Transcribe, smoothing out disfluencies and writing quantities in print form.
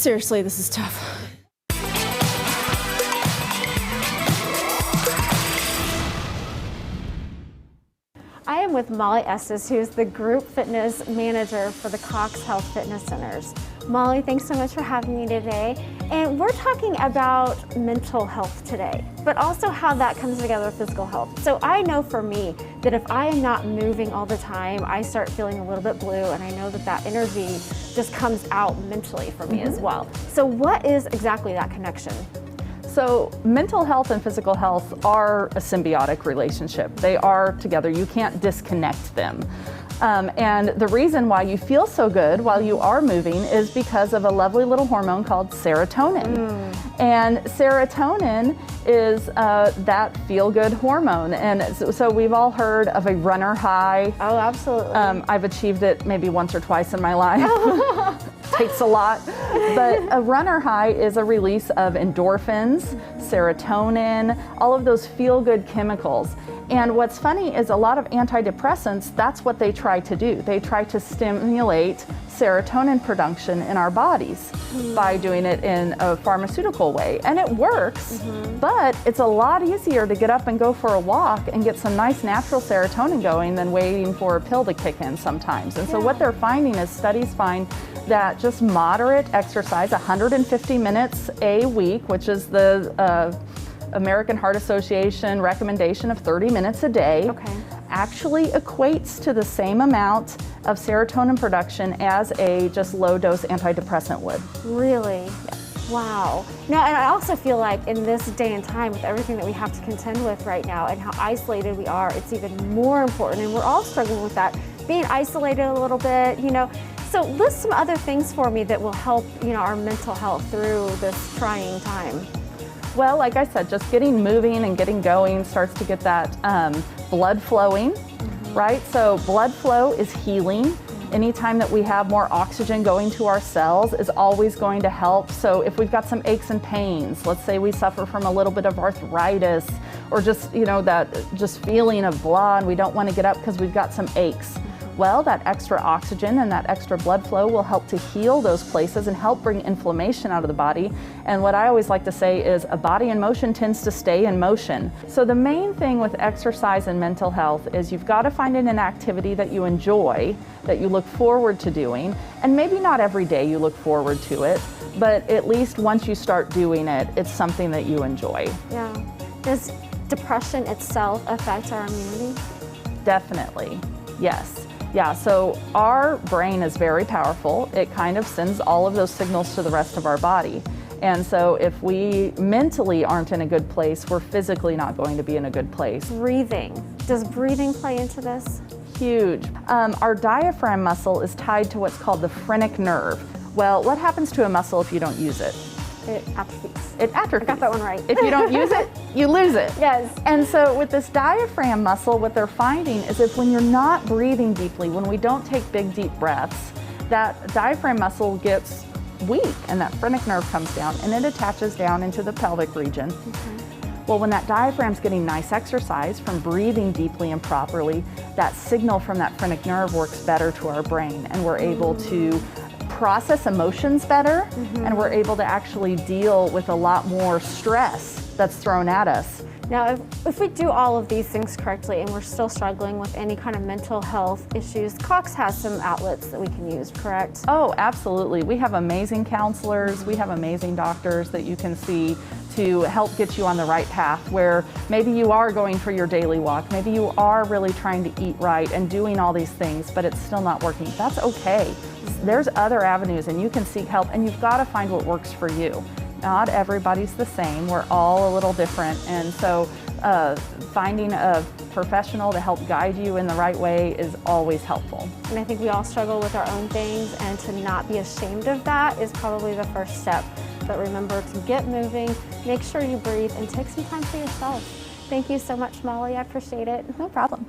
Seriously, this is tough. I am with Molly Estes, who's the Group Fitness Manager for the Cox Health Fitness Centers. Molly, thanks so much for having me today. And we're talking about mental health today, but also how that comes together with physical health. So I know for me that if I am not moving all the time, I start feeling a little bit blue, and I know that that energy just comes out mentally for me as well. So what is exactly that connection? So mental health and physical health are a symbiotic relationship. They are together. You can't disconnect them. And the reason why you feel so good while you are moving is because of a lovely little hormone called serotonin. And serotonin is that feel-good hormone. And so we've all heard of a runner high. Oh, absolutely. I've achieved it maybe once or twice in my life. Takes a lot. But a runner high is a release of endorphins, serotonin, all of those feel-good chemicals. And what's funny is a lot of antidepressants, that's what they try to do. They try to stimulate serotonin production in our bodies by doing it in a pharmaceutical way. And it works, but it's a lot easier to get up and go for a walk and get some nice natural serotonin going than waiting for a pill to kick in sometimes. And so what they're finding is studies find that just moderate exercise, 150 minutes a week, which is the American Heart Association recommendation of 30 minutes a day, actually equates to the same amount of serotonin production as a just low dose antidepressant would. Really? Yeah. Wow. Now, and I also feel like in this day and time with everything that we have to contend with right now and how isolated we are, it's even more important, and we're all struggling with that, being isolated a little bit, you know. So list some other things for me that will help, you know, our mental health through this trying time. Well, like I said, just getting moving and getting going starts to get that blood flowing, right? So blood flow is healing. Anytime that we have more oxygen going to our cells is always going to help. So if we've got some aches and pains, let's say we suffer from a little bit of arthritis or just, you know, that just feeling of blah and we don't want to get up because we've got some aches. Well, that extra oxygen and that extra blood flow will help to heal those places and help bring inflammation out of the body. And what I always like to say is a body in motion tends to stay in motion. So the main thing with exercise and mental health is you've got to find an activity that you enjoy, that you look forward to doing, and maybe not every day you look forward to it, but at least once you start doing it, it's something that you enjoy. Yeah. Does depression itself affect our immunity? Definitely, yes. Yeah, so our brain is very powerful. It kind of sends all of those signals to the rest of our body. And so if we mentally aren't in a good place, we're physically not going to be in a good place. Breathing. Does breathing play into this? Huge. Our diaphragm muscle is tied to what's called the phrenic nerve. Well, what happens to a muscle if you don't use it? It atrophies. It atrophies. I got that one right. If you don't use it, you lose it. Yes. And so with this diaphragm muscle, what they're finding is if when you're not breathing deeply, when we don't take big, deep breaths, that diaphragm muscle gets weak and that phrenic nerve comes down and it attaches down into the pelvic region. Well, when that diaphragm's getting nice exercise from breathing deeply and properly, that signal from that phrenic nerve works better to our brain and we're able to process emotions better and we're able to actually deal with a lot more stress that's thrown at us. Now, if we do all of these things correctly and we're still struggling with any kind of mental health issues, Cox has some outlets that we can use, correct? Oh, absolutely. We have amazing counselors, we have amazing doctors that you can see to help get you on the right path where maybe you are going for your daily walk, maybe you are really trying to eat right and doing all these things, but it's still not working. That's okay. There's other avenues and you can seek help and you've got to find what works for you. Not everybody's the same. We're all a little different. And so finding a professional to help guide you in the right way is always helpful. And I think we all struggle with our own things, and to not be ashamed of that is probably the first step. But remember to get moving, make sure you breathe, and take some time for yourself. Thank you so much, Molly. I appreciate it. No problem.